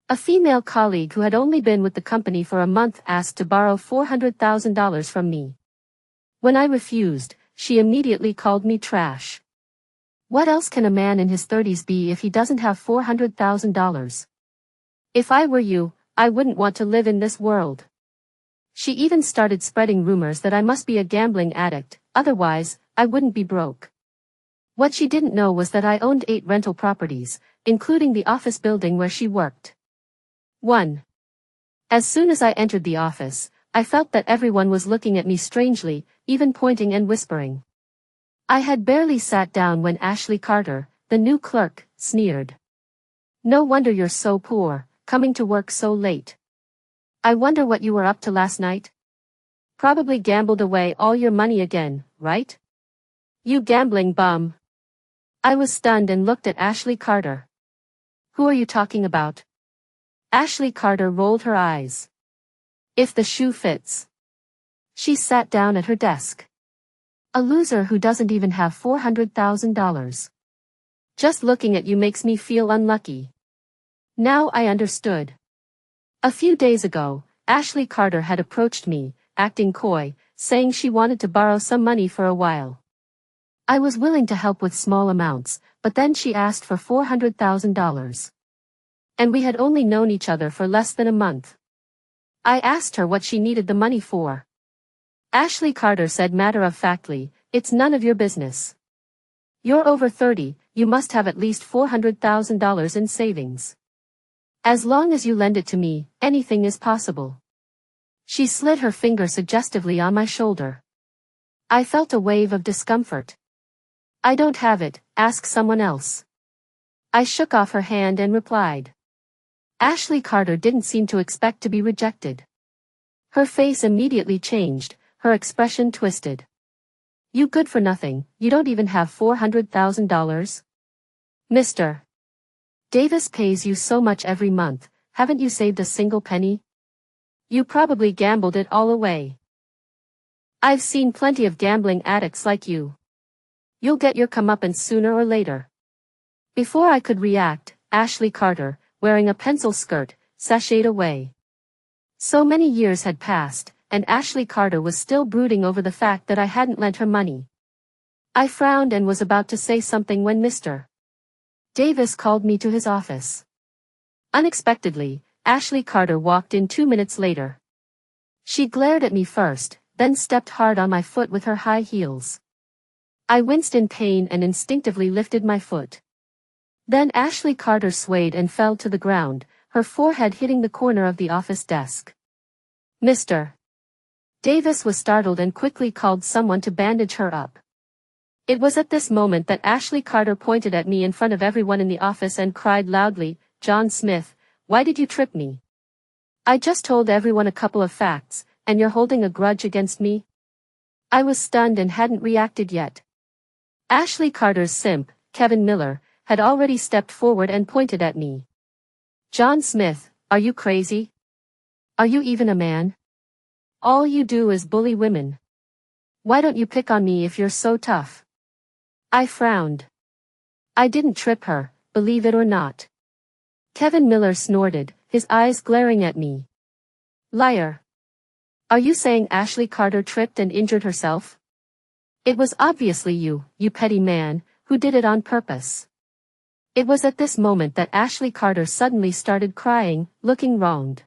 A female colleague who had only been with the company for a month asked to borrow $400,000 from me. When I refused, she immediately called me trash. What else can a man in his 30s be if he doesn't have $400,000? If I were you, I wouldn't want to live in this world. She even started spreading rumors that I must be a gambling addict, otherwise, I wouldn't be broke. What she didn't know was that I owned 8 rental properties, including the office building where she worked. 1. As soon as I entered the office, I felt that everyone was looking at me strangely, even pointing and whispering. I had barely sat down when Ashley Carter, the new clerk, sneered. "No wonder you're so poor, coming to work so late. I wonder what you were up to last night? Probably gambled away all your money again, right? You gambling bum." I was stunned and looked at Ashley Carter. "Who are you talking about?" Ashley Carter rolled her eyes. "If the shoe fits." She sat down at her desk. "A loser who doesn't even have $400,000. Just looking at you makes me feel unlucky." Now I understood. A few days ago, Ashley Carter had approached me, acting coy, saying she wanted to borrow some money for a while. I was willing to help with small amounts, but then she asked for $400,000. And we had only known each other for less than a month. I asked her what she needed the money for. Ashley Carter said matter-of-factly, "It's none of your business. You're over 30, you must have at least $400,000 in savings. As long as you lend it to me, anything is possible." She slid her finger suggestively on my shoulder. I felt a wave of discomfort. "I don't have it, ask someone else." I shook off her hand and replied. Ashley Carter didn't seem to expect to be rejected. Her face immediately changed, her expression twisted. "You good for nothing, you don't even have $400,000? Mr. Davis pays you so much every month, haven't you saved a single penny? You probably gambled it all away. I've seen plenty of gambling addicts like you. You'll get your comeuppance sooner or later." Before I could react, Ashley Carter, wearing a pencil skirt, sashayed away. So many years had passed, and Ashley Carter was still brooding over the fact that I hadn't lent her money. I frowned and was about to say something when Mr. Davis called me to his office. Unexpectedly, Ashley Carter walked in 2 minutes later. She glared at me first, then stepped hard on my foot with her high heels. I winced in pain and instinctively lifted my foot. Then Ashley Carter swayed and fell to the ground, her forehead hitting the corner of the office desk. Mr. Davis was startled and quickly called someone to bandage her up. It was at this moment that Ashley Carter pointed at me in front of everyone in the office and cried loudly, "John Smith, why did you trip me? I just told everyone a couple of facts, and you're holding a grudge against me?" I was stunned and hadn't reacted yet. Ashley Carter's simp, Kevin Miller, had already stepped forward and pointed at me. "John Smith, are you crazy? Are you even a man? All you do is bully women. Why don't you pick on me if you're so tough?" I frowned. I didn't trip her, believe it or not. Kevin Miller snorted, his eyes glaring at me. "Liar. Are you saying Ashley Carter tripped and injured herself? It was obviously you petty man, who did it on purpose." It was at this moment that Ashley Carter suddenly started crying, looking wronged.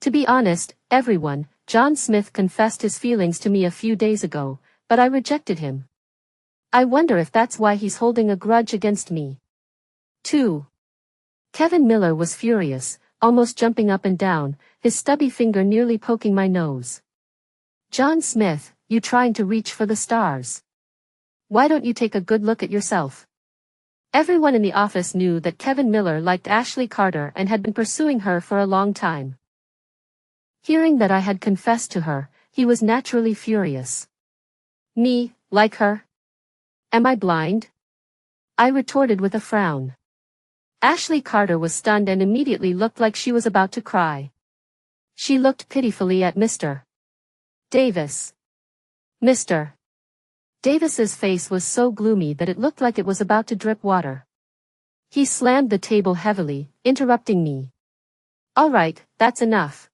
To be honest, everyone, John Smith confessed his feelings to me a few days ago, but I rejected him. I wonder if that's why he's holding a grudge against me. 2. Kevin Miller was furious, almost jumping up and down, his stubby finger nearly poking my nose. "John Smith, you trying to reach for the stars? Why don't you take a good look at yourself?" Everyone in the office knew that Kevin Miller liked Ashley Carter and had been pursuing her for a long time. Hearing that I had confessed to her, he was naturally furious. "Me, like her? Am I blind?" I retorted with a frown. Ashley Carter was stunned and immediately looked like she was about to cry. She looked pitifully at Mr. Davis. Mr. Davis's face was so gloomy that it looked like it was about to drip water. He slammed the table heavily, interrupting me. Alright, that's enough.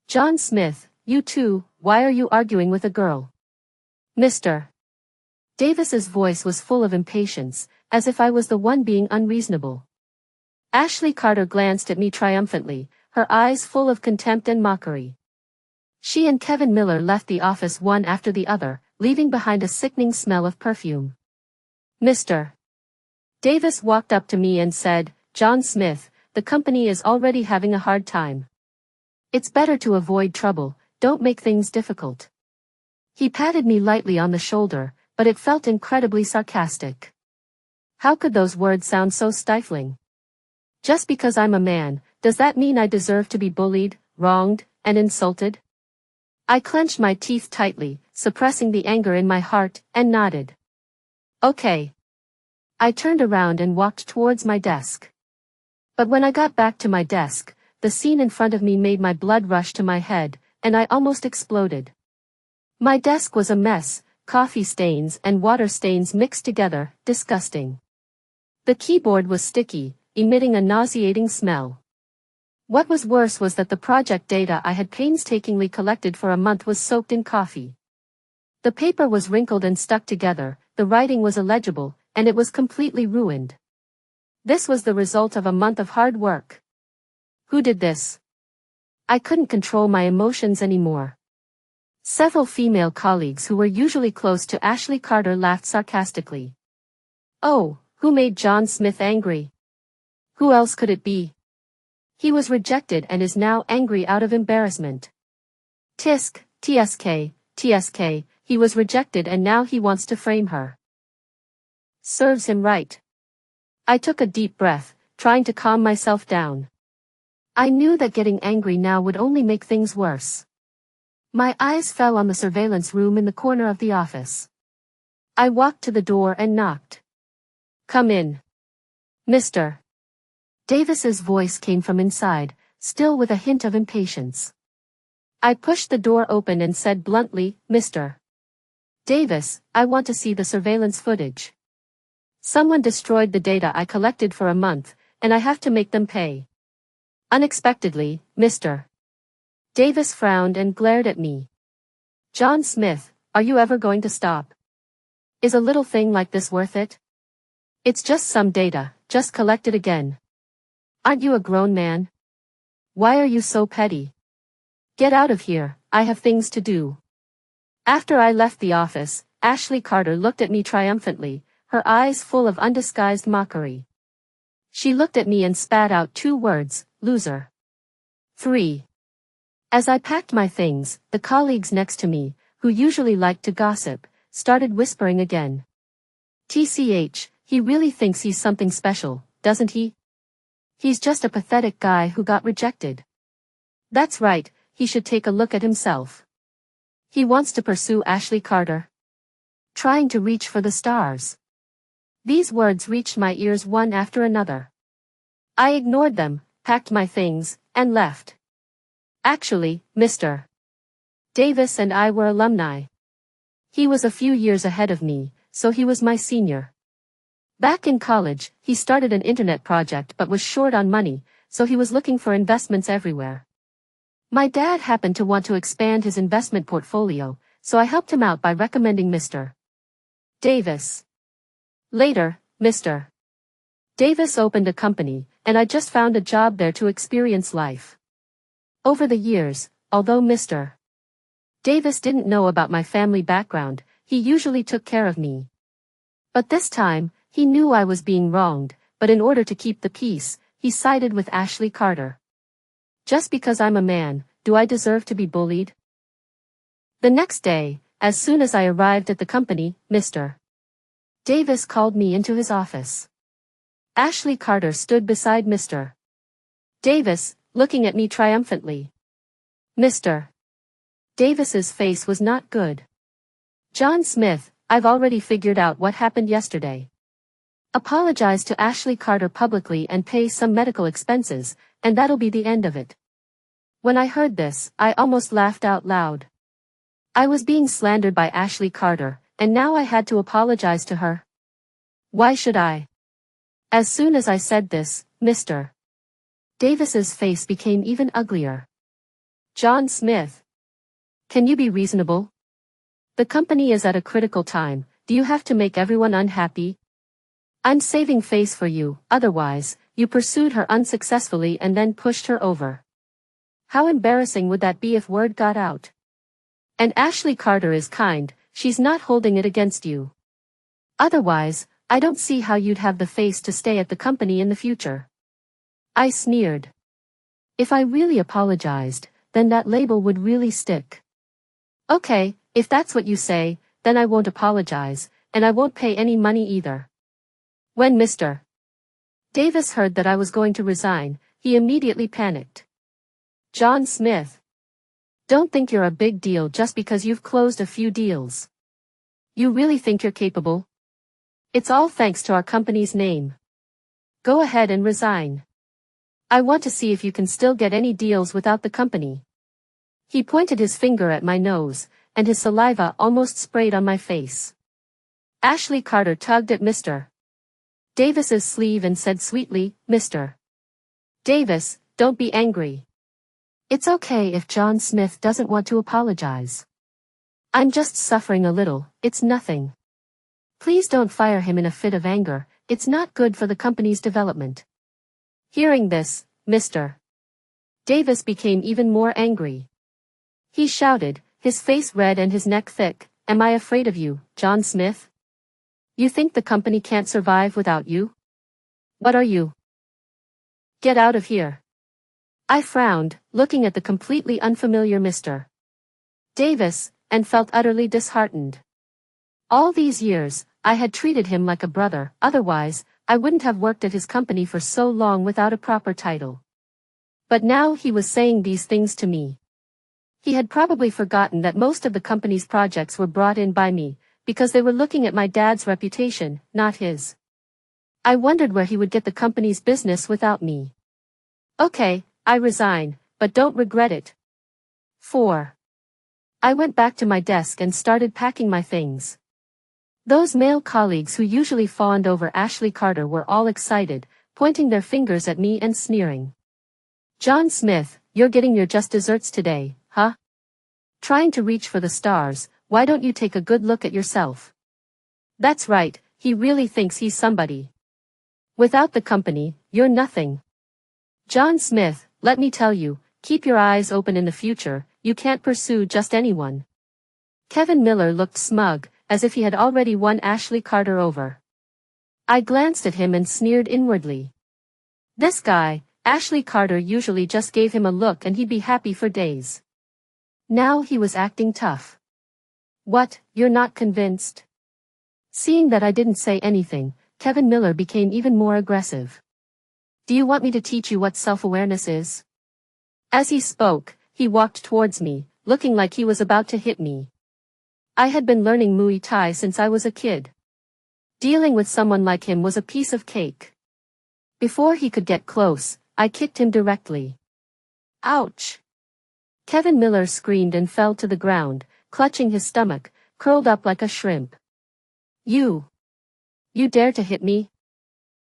John Smith, you too, why are you arguing with a girl? Mr. Davis's voice was full of impatience, as if I was the one being unreasonable. Ashley Carter glanced at me triumphantly, her eyes full of contempt and mockery. She and Kevin Miller left the office one after the other, leaving behind a sickening smell of perfume. Mr. Davis walked up to me and said, John Smith, the company is already having a hard time. It's better to avoid trouble, don't make things difficult. He patted me lightly on the shoulder, but it felt incredibly sarcastic. How could those words sound so stifling? Just because I'm a man, does that mean I deserve to be bullied, wronged, and insulted? I clenched my teeth tightly, suppressing the anger in my heart, and nodded. Okay. I turned around and walked towards my desk. But when I got back to my desk, the scene in front of me made my blood rush to my head, and I almost exploded. My desk was a mess, coffee stains and water stains mixed together, disgusting. The keyboard was sticky, emitting a nauseating smell. What was worse was that the project data I had painstakingly collected for a month was soaked in coffee. The paper was wrinkled and stuck together, the writing was illegible, and it was completely ruined. This was the result of a month of hard work. Who did this? I couldn't control my emotions anymore. Several female colleagues who were usually close to Ashley Carter laughed sarcastically. Oh, who made John Smith angry? Who else could it be? He was rejected and is now angry out of embarrassment. Tisk, TSK, he was rejected and now he wants to frame her. Serves him right. I took a deep breath, trying to calm myself down. I knew that getting angry now would only make things worse. My eyes fell on the surveillance room in the corner of the office. I walked to the door and knocked. Come in. Mr. Davis's voice came from inside, still with a hint of impatience. I pushed the door open and said bluntly, Mr. Davis, I want to see the surveillance footage. Someone destroyed the data I collected for a month, and I have to make them pay. Unexpectedly, Mr. Davis frowned and glared at me. John Smith, are you ever going to stop? Is a little thing like this worth it? It's just some data, just collect it again. Aren't you a grown man? Why are you so petty? Get out of here, I have things to do. After I left the office, Ashley Carter looked at me triumphantly, her eyes full of undisguised mockery. She looked at me and spat out 2 words, loser. 3. As I packed my things, the colleagues next to me, who usually liked to gossip, started whispering again. TCH, he really thinks he's something special, doesn't he? He's just a pathetic guy who got rejected. That's right, he should take a look at himself. He wants to pursue Ashley Carter. Trying to reach for the stars. These words reached my ears one after another. I ignored them, packed my things, and left. Actually, Mr. Davis and I were alumni. He was a few years ahead of me, so he was my senior. Back in college, he started an internet project but was short on money, so he was looking for investments everywhere. My dad happened to want to expand his investment portfolio, so I helped him out by recommending Mr. Davis. Later, Mr. Davis opened a company, and I just found a job there to experience life. Over the years, although Mr. Davis didn't know about my family background, he usually took care of me. But this time, he knew I was being wronged, but in order to keep the peace, he sided with Ashley Carter. Just because I'm a man, do I deserve to be bullied? The next day, as soon as I arrived at the company, Mr. Davis called me into his office. Ashley Carter stood beside Mr. Davis, looking at me triumphantly. Mr. Davis's face was not good. John Smith, I've already figured out what happened yesterday. Apologize to Ashley Carter publicly and pay some medical expenses, and that'll be the end of it. When I heard this, I almost laughed out loud. I was being slandered by Ashley Carter, and now I had to apologize to her. Why should I? As soon as I said this, Mr. Davis's face became even uglier. John Smith. Can you be reasonable? The company is at a critical time. Do you have to make everyone unhappy? I'm saving face for you, otherwise, you pursued her unsuccessfully and then pushed her over. How embarrassing would that be if word got out? And Ashley Carter is kind, she's not holding it against you. Otherwise, I don't see how you'd have the face to stay at the company in the future. I sneered. If I really apologized, then that label would really stick. Okay, if that's what you say, then I won't apologize, and I won't pay any money either. When Mr. Davis heard that I was going to resign, he immediately panicked. John Smith. Don't think you're a big deal just because you've closed a few deals. You really think you're capable? It's all thanks to our company's name. Go ahead and resign. I want to see if you can still get any deals without the company. He pointed his finger at my nose, and his saliva almost sprayed on my face. Ashley Carter tugged at Mr. Davis's sleeve and said sweetly, Mr. Davis, don't be angry. It's okay if John Smith doesn't want to apologize. I'm just suffering a little, it's nothing. Please don't fire him in a fit of anger, it's not good for the company's development. Hearing this, Mr. Davis became even more angry. He shouted, his face red and his neck thick, Am I afraid of you, John Smith? You think the company can't survive without you? What are you? Get out of here. I frowned, looking at the completely unfamiliar Mr. Davis, and felt utterly disheartened. All these years, I had treated him like a brother, otherwise, I wouldn't have worked at his company for so long without a proper title. But now he was saying these things to me. He had probably forgotten that most of the company's projects were brought in by me, because they were looking at my dad's reputation, not his. I wondered where he would get the company's business without me. Okay, I resign, but don't regret it. 4. I went back to my desk and started packing my things. Those male colleagues who usually fawned over Ashley Carter were all excited, pointing their fingers at me and sneering. John Smith, you're getting your just desserts today, huh? Trying to reach for the stars, why don't you take a good look at yourself? That's right, he really thinks he's somebody. Without the company, you're nothing. John Smith, let me tell you, keep your eyes open in the future, you can't pursue just anyone. Kevin Miller looked smug, as if he had already won Ashley Carter over. I glanced at him and sneered inwardly. This guy, Ashley Carter usually just gave him a look and he'd be happy for days. Now he was acting tough. What, you're not convinced? Seeing that I didn't say anything, Kevin Miller became even more aggressive. Do you want me to teach you what self-awareness is? As he spoke, he walked towards me, looking like he was about to hit me. I had been learning Muay Thai since I was a kid. Dealing with someone like him was a piece of cake. Before he could get close, I kicked him directly. Ouch! Kevin Miller screamed and fell to the ground, clutching his stomach, curled up like a shrimp. You dare to hit me?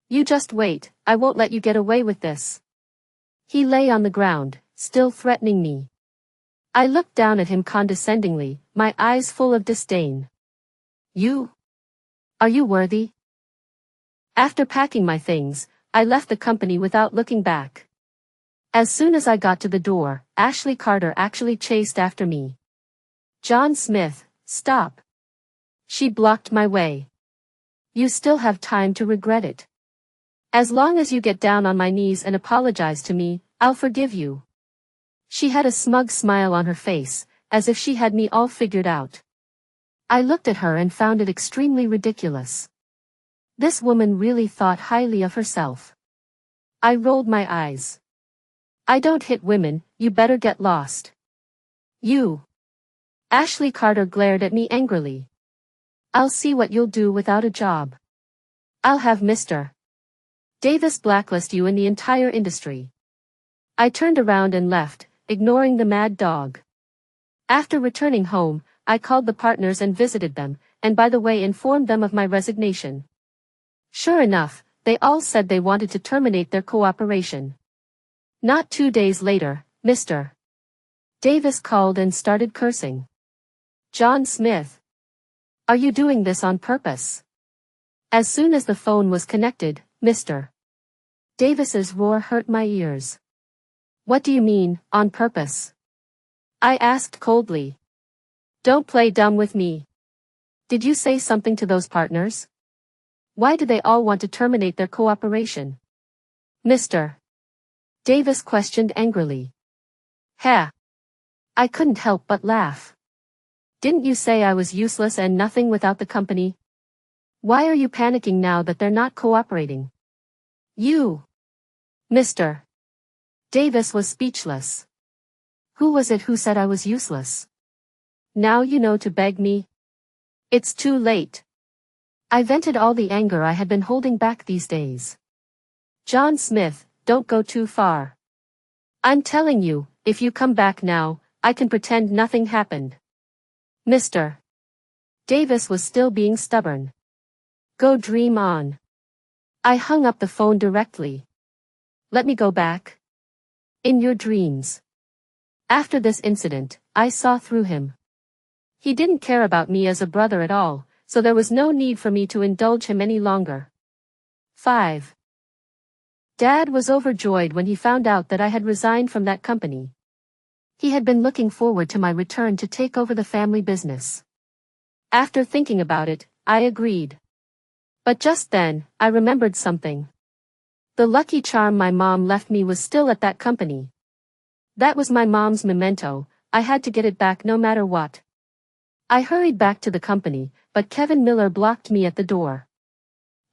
You just wait, I won't let you get away with this. He lay on the ground, still threatening me. I looked down at him condescendingly, my eyes full of disdain. Are you worthy? After packing my things, I left the company without looking back. As soon as I got to the door, Ashley Carter actually chased after me. John Smith, stop. She blocked my way. You still have time to regret it. As long as you get down on my knees and apologize to me, I'll forgive you. She had a smug smile on her face, as if she had me all figured out. I looked at her and found it extremely ridiculous. This woman really thought highly of herself. I rolled my eyes. I don't hit women, you better get lost. You. Ashley Carter glared at me angrily. I'll see what you'll do without a job. I'll have Mr. Davis blacklist you in the entire industry. I turned around and left, ignoring the mad dog. After returning home, I called the partners and visited them, and by the way informed them of my resignation. Sure enough, they all said they wanted to terminate their cooperation. Not 2 days later, Mr. Davis called and started cursing. John Smith. Are you doing this on purpose? As soon as the phone was connected, Mr. Davis's roar hurt my ears. What do you mean, on purpose? I asked coldly. Don't play dumb with me. Did you say something to those partners? Why do they all want to terminate their cooperation? Mr. Davis questioned angrily. Ha! I couldn't help but laugh. Didn't you say I was useless and nothing without the company? Why are you panicking now that they're not cooperating? You! Mr. Davis was speechless. Who was it who said I was useless? Now you know to beg me? It's too late. I vented all the anger I had been holding back these days. John Smith, don't go too far. I'm telling you, if you come back now, I can pretend nothing happened. Mr. Davis was still being stubborn. Go dream on. I hung up the phone directly. Let me go back. In your dreams. After this incident, I saw through him. He didn't care about me as a brother at all, so there was no need for me to indulge him any longer. 5. Dad was overjoyed when he found out that I had resigned from that company. He had been looking forward to my return to take over the family business. After thinking about it, I agreed. But just then, I remembered something. The lucky charm my mom left me was still at that company. That was my mom's memento. I had to get it back no matter what. I hurried back to the company, but Kevin Miller blocked me at the door.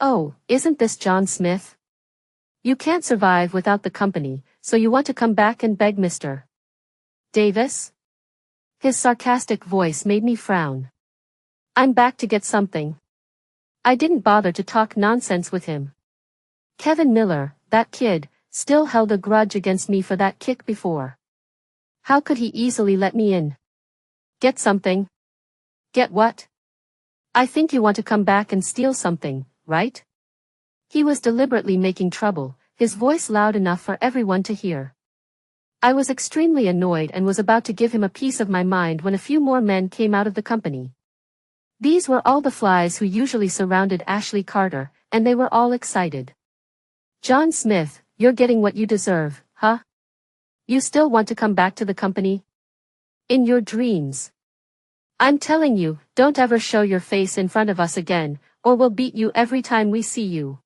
Oh, isn't this John Smith? You can't survive without the company, so you want to come back and beg Mr. Davis? His sarcastic voice made me frown. I'm back to get something. I didn't bother to talk nonsense with him. Kevin Miller, that kid, still held a grudge against me for that kick before. How could he easily let me in? Get something? Get what? I think you want to come back and steal something, right? He was deliberately making trouble, his voice loud enough for everyone to hear. I was extremely annoyed and was about to give him a piece of my mind when a few more men came out of the company. These were all the flies who usually surrounded Ashley Carter, and they were all excited. John Smith, you're getting what you deserve, huh? You still want to come back to the company? In your dreams. I'm telling you, don't ever show your face in front of us again, or we'll beat you every time we see you.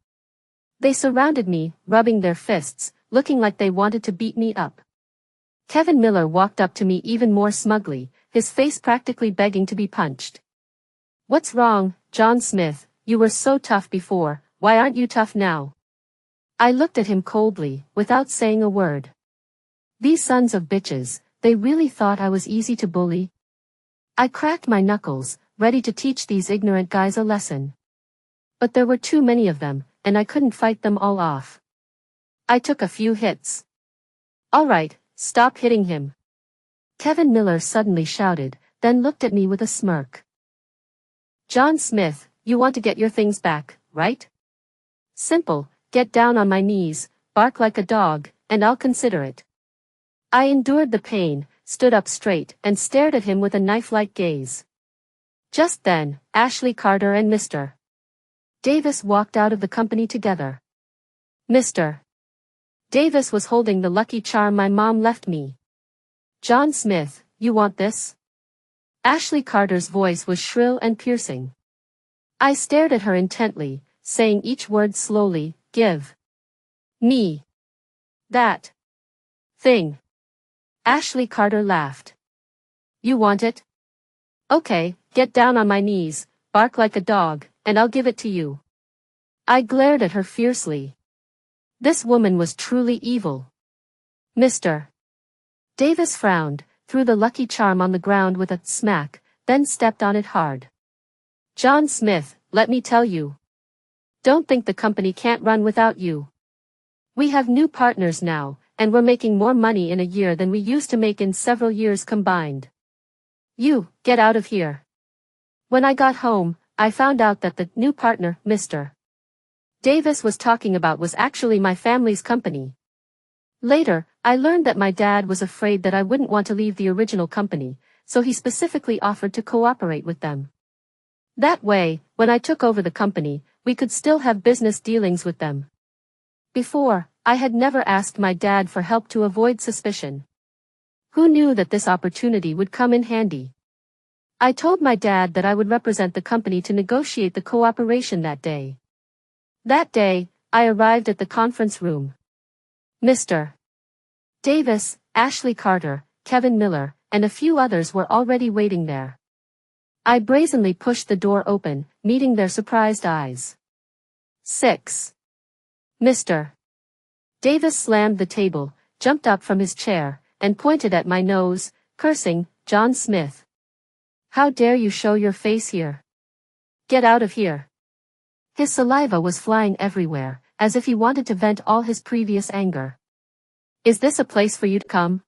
They surrounded me, rubbing their fists, looking like they wanted to beat me up. Kevin Miller walked up to me even more smugly, his face practically begging to be punched. What's wrong, John Smith? You were so tough before, why aren't you tough now? I looked at him coldly, without saying a word. These sons of bitches, they really thought I was easy to bully? I cracked my knuckles, ready to teach these ignorant guys a lesson. But there were too many of them, and I couldn't fight them all off. I took a few hits. All right, stop hitting him. Kevin Miller suddenly shouted, then looked at me with a smirk. John Smith, you want to get your things back, right? Simple, get down on my knees, bark like a dog, and I'll consider it. I endured the pain, stood up straight, and stared at him with a knife-like gaze. Just then, Ashley Carter and Mr. Davis walked out of the company together. Mr. Davis was holding the lucky charm my mom left me. John Smith, you want this? Ashley Carter's voice was shrill and piercing. I stared at her intently, saying each word slowly, give me that thing. Ashley Carter laughed. You want it? Okay, get down on my knees, bark like a dog, and I'll give it to you. I glared at her fiercely. This woman was truly evil. Mr. Davis frowned, threw the lucky charm on the ground with a smack, then stepped on it hard. John Smith, let me tell you. Don't think the company can't run without you. We have new partners now, and we're making more money in a year than we used to make in several years combined. You, get out of here. When I got home, I found out that the new partner, Mr. Davis was talking about was actually my family's company. Later, I learned that my dad was afraid that I wouldn't want to leave the original company, so he specifically offered to cooperate with them. That way, when I took over the company, we could still have business dealings with them. Before, I had never asked my dad for help to avoid suspicion. Who knew that this opportunity would come in handy? I told my dad that I would represent the company to negotiate the cooperation that day. That day, I arrived at the conference room. Mr. Davis, Ashley Carter, Kevin Miller, and a few others were already waiting there. I brazenly pushed the door open, meeting their surprised eyes. 6. Mr. Davis slammed the table, jumped up from his chair, and pointed at my nose, cursing, "John Smith. How dare you show your face here? Get out of here." His saliva was flying everywhere, as if he wanted to vent all his previous anger. "Is this a place for you to come?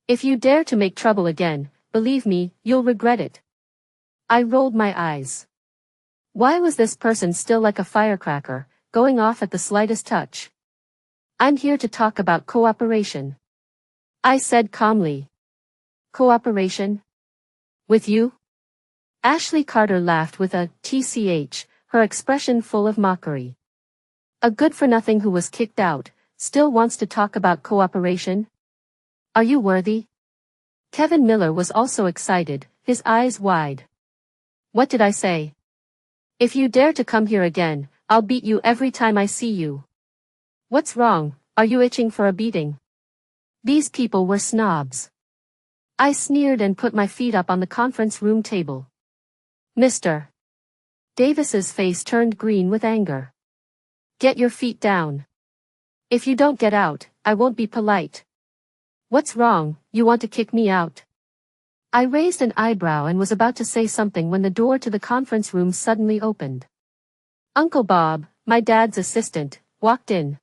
If you dare to make trouble again, believe me, you'll regret it." I rolled my eyes. Why was this person still like a firecracker, going off at the slightest touch? "I'm here to talk about cooperation," I said calmly. "Cooperation? With you?" Ashley Carter laughed with a tch, her expression full of mockery. A good-for-nothing who was kicked out, still wants to talk about cooperation? Are you worthy? Kevin Miller was also excited, his eyes wide. "What did I say? If you dare to come here again, I'll beat you every time I see you." "What's wrong? Are you itching for a beating?" These people were snobs. I sneered and put my feet up on the conference room table. Mr. Davis's face turned green with anger. "Get your feet down. If you don't get out, I won't be polite." "What's wrong? You want to kick me out?" I raised an eyebrow and was about to say something when the door to the conference room suddenly opened. Uncle Bob, my dad's assistant, walked in.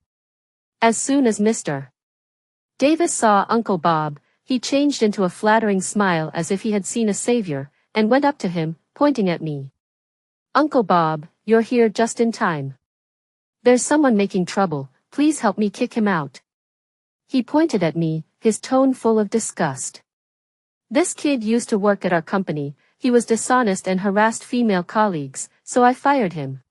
As soon as Mr. Davis saw Uncle Bob, he changed into a flattering smile as if he had seen a savior, and went up to him, pointing at me. "Uncle Bob, you're here just in time. There's someone making trouble, please help me kick him out." He pointed at me, his tone full of disgust. "This kid used to work at our company, he was dishonest and harassed female colleagues, so I fired him.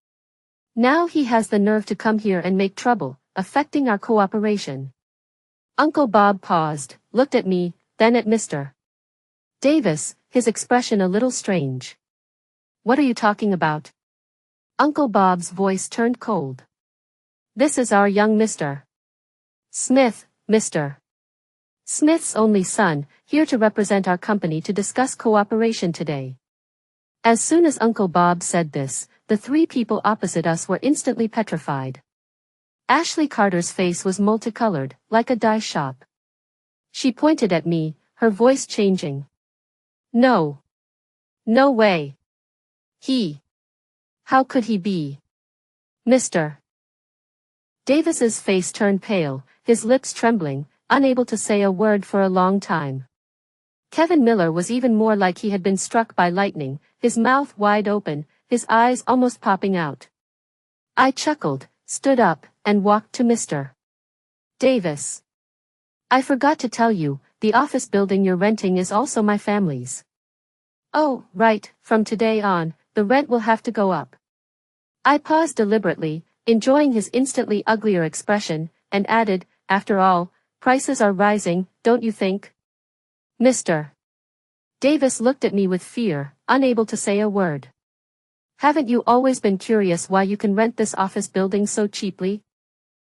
Now he has the nerve to come here and make trouble, affecting our cooperation." Uncle Bob paused, looked at me, then at Mr. Davis, his expression a little strange. "What are you talking about?" Uncle Bob's voice turned cold. "This is our young Mr. Smith, Mr. Smith's only son, here to represent our company to discuss cooperation today." As soon as Uncle Bob said this, the three people opposite us were instantly petrified. Ashley Carter's face was multicolored, like a dye shop. She pointed at me, her voice changing. "No. No way. How could he be?" Mr. Davis's face turned pale, his lips trembling, unable to say a word for a long time. Kevin Miller was even more like he had been struck by lightning, his mouth wide open, his eyes almost popping out. I chuckled, stood up, and walked to Mr. Davis. "I forgot to tell you, the office building you're renting is also my family's." "Oh, right, from today on, the rent will have to go up." I paused deliberately, enjoying his instantly uglier expression, and added, "After all, prices are rising, don't you think?" Mr. Davis looked at me with fear, unable to say a word. "Haven't you always been curious why you can rent this office building so cheaply?"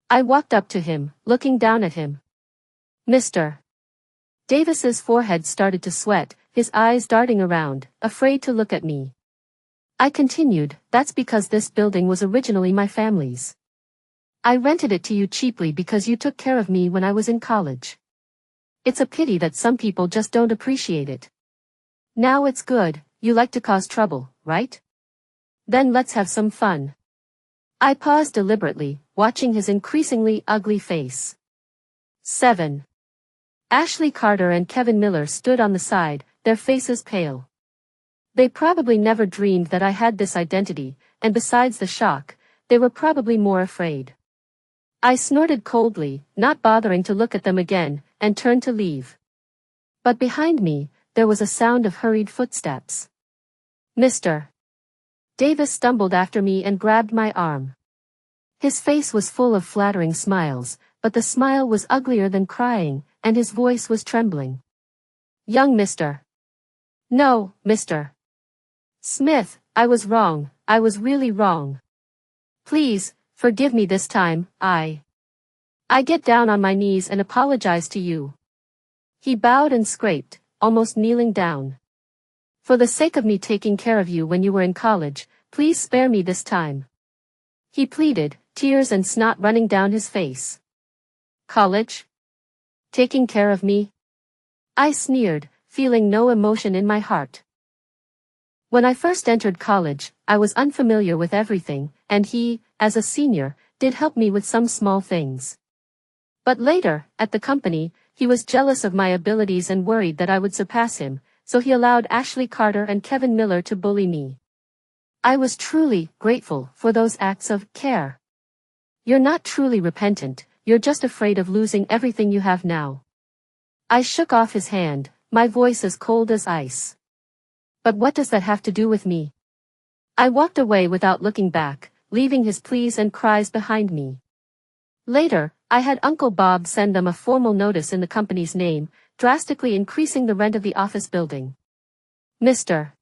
I walked up to him, looking down at him. Mr. Davis's forehead started to sweat, his eyes darting around, afraid to look at me. I continued, "That's because this building was originally my family's. I rented it to you cheaply because you took care of me when I was in college. It's a pity that some people just don't appreciate it. Now it's good, you like to cause trouble, right? Then let's have some fun." I paused deliberately, watching his increasingly ugly face. 7. Ashley Carter and Kevin Miller stood on the side, their faces pale. They probably never dreamed that I had this identity, and besides the shock, they were probably more afraid. I snorted coldly, not bothering to look at them again, and turned to leave. But behind me, there was a sound of hurried footsteps. Mr. Davis stumbled after me and grabbed my arm. His face was full of flattering smiles, but the smile was uglier than crying, and his voice was trembling. Young Mr. No, Mr. Smith, I was wrong, I was really wrong. Please, forgive me this time, I get down on my knees and apologize to you. He bowed and scraped, almost kneeling down. For the sake of me taking care of you when you were in college, please spare me this time. He pleaded, tears and snot running down his face. College? Taking care of me? I sneered, feeling no emotion in my heart. When I first entered college, I was unfamiliar with everything, and he, as a senior, did help me with some small things. But later, at the company, he was jealous of my abilities and worried that I would surpass him, so he allowed Ashley Carter and Kevin Miller to bully me. I was truly grateful for those acts of care. You're not truly repentant, you're just afraid of losing everything you have now. I shook off his hand, my voice as cold as ice. But what does that have to do with me? I walked away without looking back, leaving his pleas and cries behind me. Later, I had Uncle Bob send them a formal notice in the company's name, drastically increasing the rent of the office building. Mr.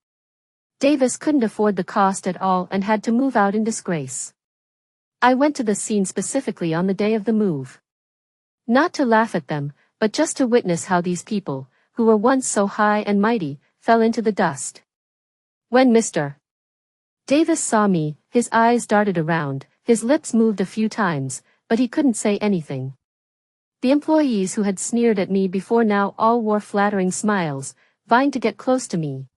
Davis couldn't afford the cost at all and had to move out in disgrace. I went to the scene specifically on the day of the move. Not to laugh at them, but just to witness how these people, who were once so high and mighty, fell into the dust. When Mr. Davis saw me, his eyes darted around, his lips moved a few times, but he couldn't say anything. The employees who had sneered at me before now all wore flattering smiles, vying to get close to me.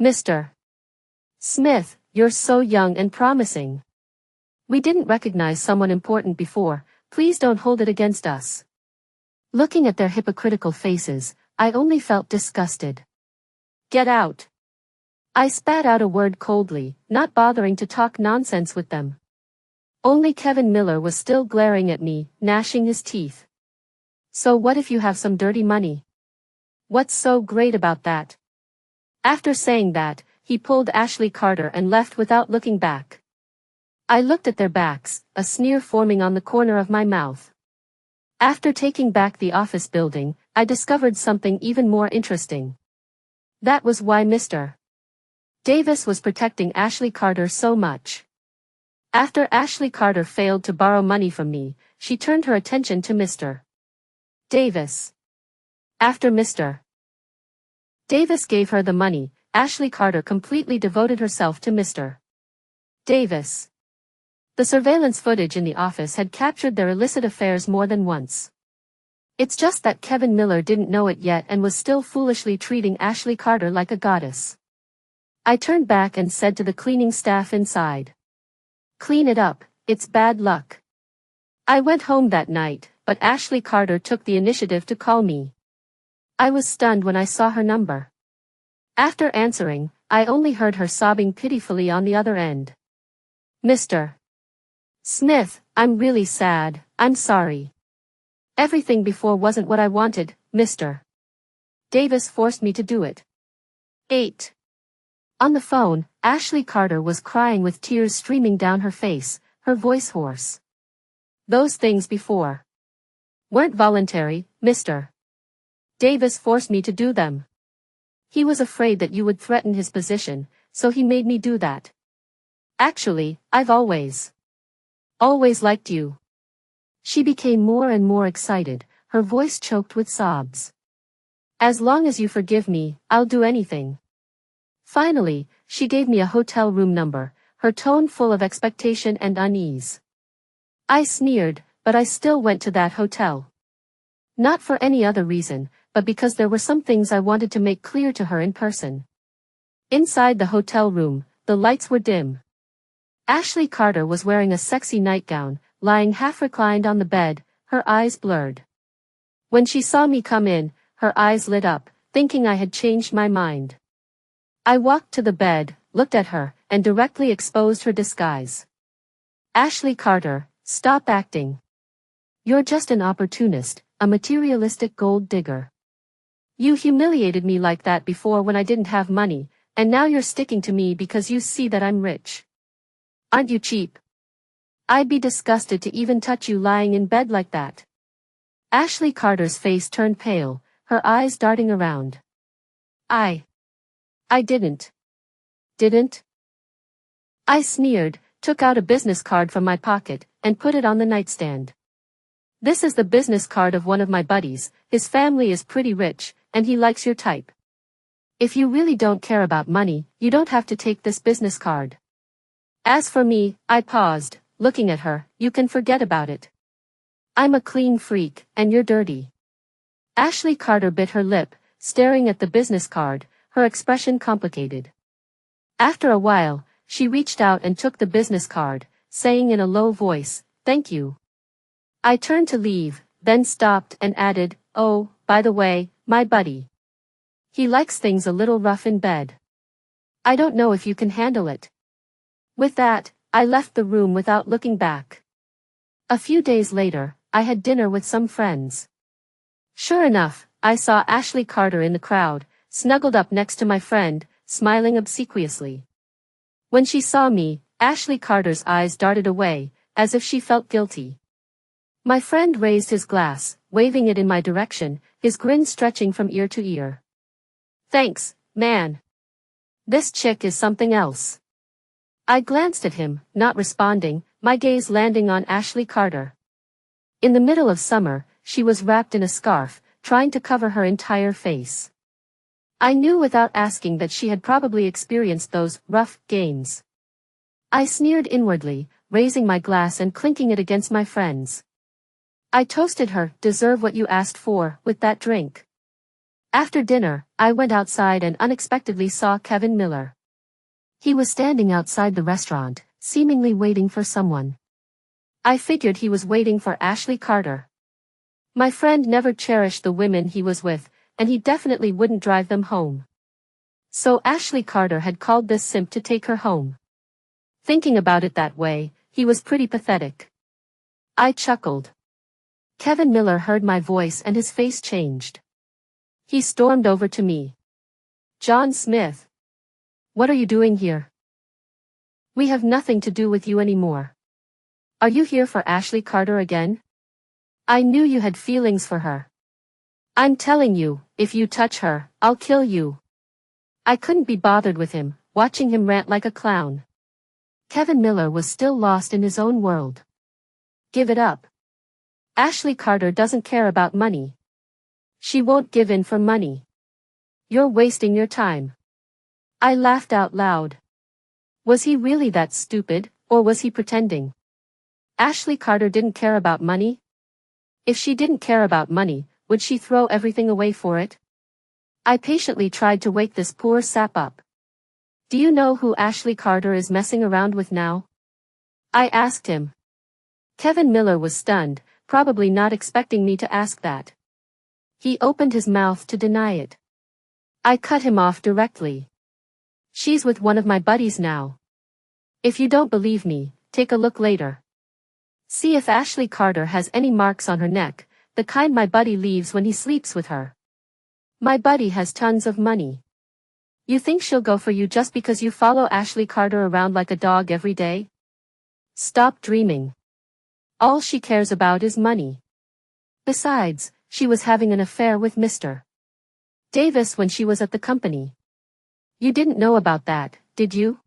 Mr. Smith, you're so young and promising. We didn't recognize someone important before, please don't hold it against us. Looking at their hypocritical faces, I only felt disgusted. Get out. I spat out a word coldly, not bothering to talk nonsense with them. Only Kevin Miller was still glaring at me, gnashing his teeth. So what if you have some dirty money? What's so great about that? After saying that, he pulled Ashley Carter and left without looking back. I looked at their backs, a sneer forming on the corner of my mouth. After taking back the office building, I discovered something even more interesting. That was why Mr. Davis was protecting Ashley Carter so much. After Ashley Carter failed to borrow money from me, she turned her attention to Mr. Davis. After Mr. Davis gave her the money, Ashley Carter completely devoted herself to Mr. Davis. The surveillance footage in the office had captured their illicit affairs more than once. It's just that Kevin Miller didn't know it yet and was still foolishly treating Ashley Carter like a goddess. I turned back and said to the cleaning staff inside. Clean it up, it's bad luck. I went home that night, but Ashley Carter took the initiative to call me. I was stunned when I saw her number. After answering, I only heard her sobbing pitifully on the other end. Mr. Smith, I'm really sad, I'm sorry. Everything before wasn't what I wanted, Mr. Davis forced me to do it. 8. On the phone, Ashley Carter was crying with tears streaming down her face, her voice hoarse. Those things before weren't voluntary, Mr. Davis forced me to do them. He was afraid that you would threaten his position, so he made me do that. Actually, I've always liked you. She became more and more excited, her voice choked with sobs. As long as you forgive me, I'll do anything. Finally, she gave me a hotel room number, her tone full of expectation and unease. I sneered, but I still went to that hotel. Not for any other reason, but because there were some things I wanted to make clear to her in person. Inside the hotel room, the lights were dim. Ashley Carter was wearing a sexy nightgown, lying half-reclined on the bed, her eyes blurred. When she saw me come in, her eyes lit up, thinking I had changed my mind. I walked to the bed, looked at her, and directly exposed her disguise. Ashley Carter, stop acting. You're just an opportunist, a materialistic gold digger. You humiliated me like that before when I didn't have money, and now you're sticking to me because you see that I'm rich. Aren't you cheap? I'd be disgusted to even touch you lying in bed like that. Ashley Carter's face turned pale, her eyes darting around. I didn't. Didn't? I sneered, took out a business card from my pocket, and put it on the nightstand. This is the business card of one of my buddies, his family is pretty rich, and he likes your type. If you really don't care about money, you don't have to take this business card. As for me, I paused, looking at her, you can forget about it. I'm a clean freak, and you're dirty. Ashley Carter bit her lip, staring at the business card, her expression complicated. After a while, she reached out and took the business card, saying in a low voice, "Thank you." I turned to leave, then stopped and added, "Oh, by the way, my buddy. He likes things a little rough in bed. I don't know if you can handle it." With that, I left the room without looking back. A few days later, I had dinner with some friends. Sure enough, I saw Ashley Carter in the crowd, snuggled up next to my friend, smiling obsequiously. When she saw me, Ashley Carter's eyes darted away, as if she felt guilty. My friend raised his glass, waving it in my direction, his grin stretching from ear to ear. "Thanks, man. This chick is something else." I glanced at him, not responding, my gaze landing on Ashley Carter. In the middle of summer, she was wrapped in a scarf, trying to cover her entire face. I knew without asking that she had probably experienced those rough games. I sneered inwardly, raising my glass and clinking it against my friend's. I toasted her, "Deserve what you asked for," with that drink. After dinner, I went outside and unexpectedly saw Kevin Miller. He was standing outside the restaurant, seemingly waiting for someone. I figured he was waiting for Ashley Carter. My friend never cherished the women he was with, and he definitely wouldn't drive them home. So Ashley Carter had called this simp to take her home. Thinking about it that way, he was pretty pathetic. I chuckled. Kevin Miller heard my voice and his face changed. He stormed over to me. "John Smith. What are you doing here? We have nothing to do with you anymore. Are you here for Ashley Carter again? I knew you had feelings for her. I'm telling you, if you touch her, I'll kill you." I couldn't be bothered with him, watching him rant like a clown. Kevin Miller was still lost in his own world. Give it up. Ashley Carter doesn't care about money. She won't give in for money. You're wasting your time. I laughed out loud. Was he really that stupid, or was he pretending? Ashley Carter didn't care about money? If she didn't care about money, would she throw everything away for it? I patiently tried to wake this poor sap up. "Do you know who Ashley Carter is messing around with now?" I asked him. Kevin Miller was stunned, probably not expecting me to ask that. He opened his mouth to deny it. I cut him off directly. "She's with one of my buddies now. If you don't believe me, take a look later. See if Ashley Carter has any marks on her neck, the kind my buddy leaves when he sleeps with her. My buddy has tons of money. You think she'll go for you just because you follow Ashley Carter around like a dog every day? Stop dreaming. All she cares about is money. Besides, she was having an affair with Mr. Davis when she was at the company. You didn't know about that, did you?"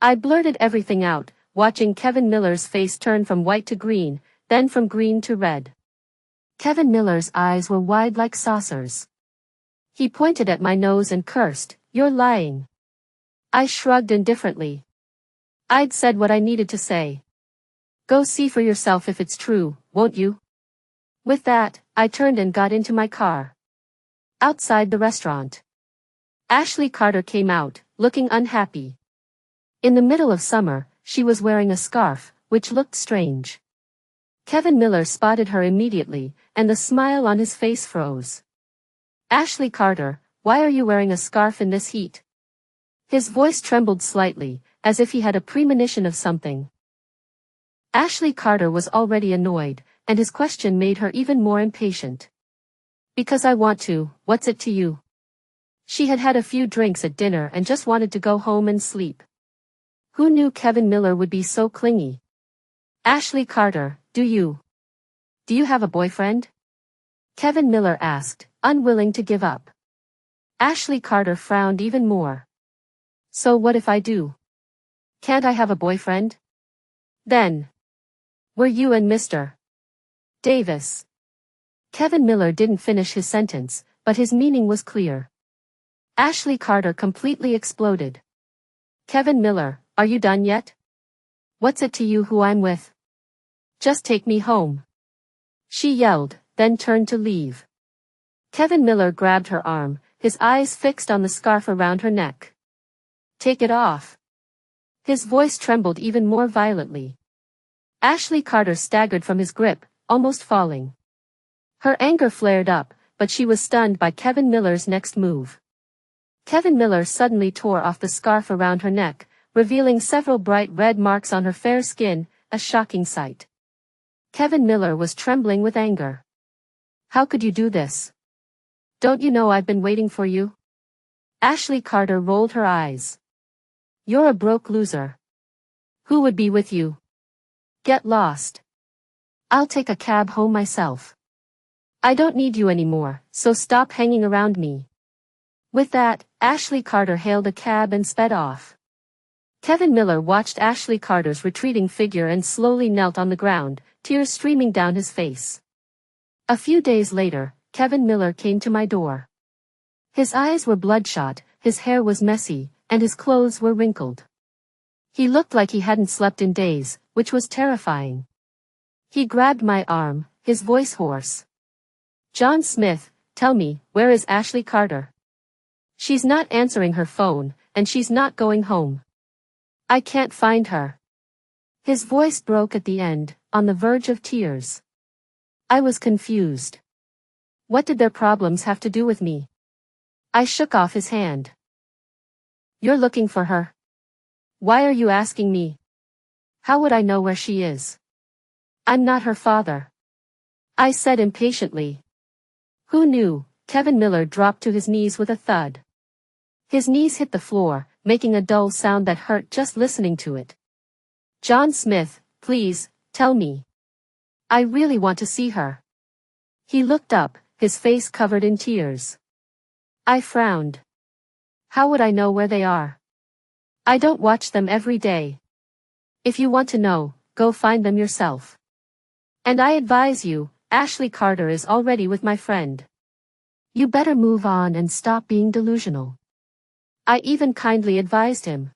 I blurted everything out, watching Kevin Miller's face turn from white to green, then from green to red. Kevin Miller's eyes were wide like saucers. He pointed at my nose and cursed, "You're lying." I shrugged indifferently. I'd said what I needed to say. "Go see for yourself if it's true, won't you?" With that, I turned and got into my car. Outside the restaurant, Ashley Carter came out, looking unhappy. In the middle of summer, she was wearing a scarf, which looked strange. Kevin Miller spotted her immediately, and the smile on his face froze. "Ashley Carter, why are you wearing a scarf in this heat?" His voice trembled slightly, as if he had a premonition of something. Ashley Carter was already annoyed, and his question made her even more impatient. Because I want to, what's it to you? She had had a few drinks at dinner and just wanted to go home and sleep. Who knew Kevin Miller would be so clingy? Ashley Carter, do you have a boyfriend? Kevin Miller asked, unwilling to give up. Ashley Carter frowned even more. So what if I do? Can't I have a boyfriend? Then. Were you and Mr. Davis? Kevin Miller didn't finish his sentence, but his meaning was clear. Ashley Carter completely exploded. Kevin Miller, are you done yet? What's it to you who I'm with? Just take me home. She yelled, then turned to leave. Kevin Miller grabbed her arm, his eyes fixed on the scarf around her neck. Take it off. His voice trembled even more violently. Ashley Carter staggered from his grip, almost falling. Her anger flared up, but she was stunned by Kevin Miller's next move. Kevin Miller suddenly tore off the scarf around her neck, revealing several bright red marks on her fair skin, a shocking sight. Kevin Miller was trembling with anger. How could you do this? Don't you know I've been waiting for you? Ashley Carter rolled her eyes. You're a broke loser. Who would be with you? Get lost. I'll take a cab home myself. I don't need you anymore, so stop hanging around me. With that, Ashley Carter hailed a cab and sped off. Kevin Miller watched Ashley Carter's retreating figure and slowly knelt on the ground, tears streaming down his face. A few days later, Kevin Miller came to my door. His eyes were bloodshot, his hair was messy, and his clothes were wrinkled. He looked like he hadn't slept in days, which was terrifying. He grabbed my arm, his voice hoarse. John Smith, tell me, where is Ashley Carter? She's not answering her phone, and she's not going home. I can't find her. His voice broke at the end, on the verge of tears. I was confused. What did their problems have to do with me? I shook off his hand. You're looking for her? Why are you asking me? How would I know where she is? I'm not her father. I said impatiently. Who knew? Kevin Miller dropped to his knees with a thud. His knees hit the floor, making a dull sound that hurt just listening to it. John Smith, please, tell me. I really want to see her. He looked up, his face covered in tears. I frowned. How would I know where they are? I don't watch them every day. If you want to know, go find them yourself. And I advise you, Ashley Carter is already with my friend. You better move on and stop being delusional. I even kindly advised him.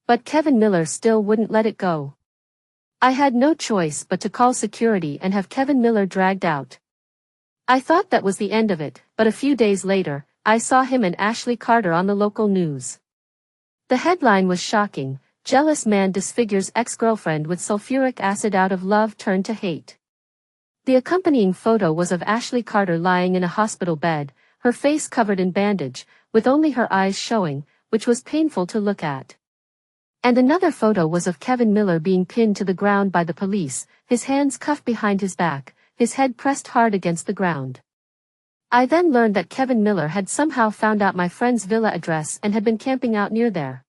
But Kevin Miller still wouldn't let it go. I had no choice but to call security and have Kevin Miller dragged out. I thought that was the end of it, but a few days later, I saw him and Ashley Carter on the local news. The headline was shocking: Jealous man disfigures ex-girlfriend with sulfuric acid out of love turned to hate. The accompanying photo was of Ashley Carter lying in a hospital bed, her face covered in bandage, with only her eyes showing, which was painful to look at. And another photo was of Kevin Miller being pinned to the ground by the police, his hands cuffed behind his back, his head pressed hard against the ground. I then learned that Kevin Miller had somehow found out my friend's villa address and had been camping out near there.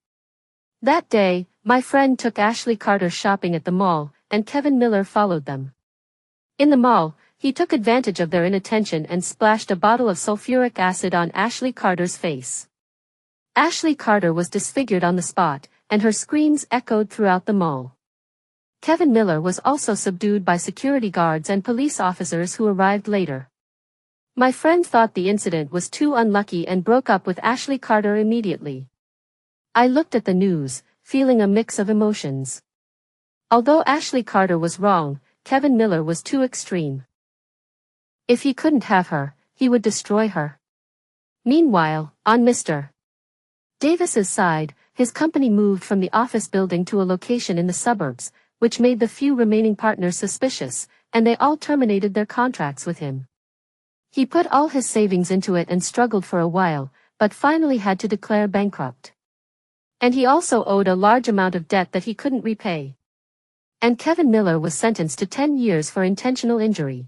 That day, my friend took Ashley Carter shopping at the mall, and Kevin Miller followed them. In the mall, he took advantage of their inattention and splashed a bottle of sulfuric acid on Ashley Carter's face. Ashley Carter was disfigured on the spot, and her screams echoed throughout the mall. Kevin Miller was also subdued by security guards and police officers who arrived later. My friend thought the incident was too unlucky and broke up with Ashley Carter immediately. I looked at the news, feeling a mix of emotions. Although Ashley Carter was wrong, Kevin Miller was too extreme. If he couldn't have her, he would destroy her. Meanwhile, on Mr. Davis's side, his company moved from the office building to a location in the suburbs, which made the few remaining partners suspicious, and they all terminated their contracts with him. He put all his savings into it and struggled for a while, but finally had to declare bankrupt. And he also owed a large amount of debt that he couldn't repay. And Kevin Miller was sentenced to 10 years for intentional injury.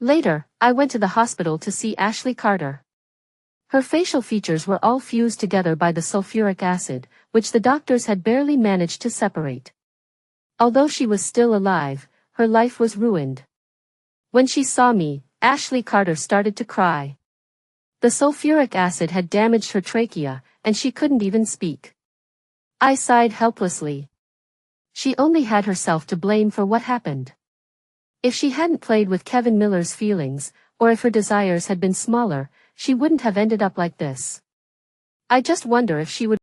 Later, I went to the hospital to see Ashley Carter. Her facial features were all fused together by the sulfuric acid, which the doctors had barely managed to separate. Although she was still alive, her life was ruined. When she saw me, Ashley Carter started to cry. The sulfuric acid had damaged her trachea, and she couldn't even speak. I sighed helplessly. She only had herself to blame for what happened. If she hadn't played with Kevin Miller's feelings, or if her desires had been smaller, she wouldn't have ended up like this. I just wonder if she would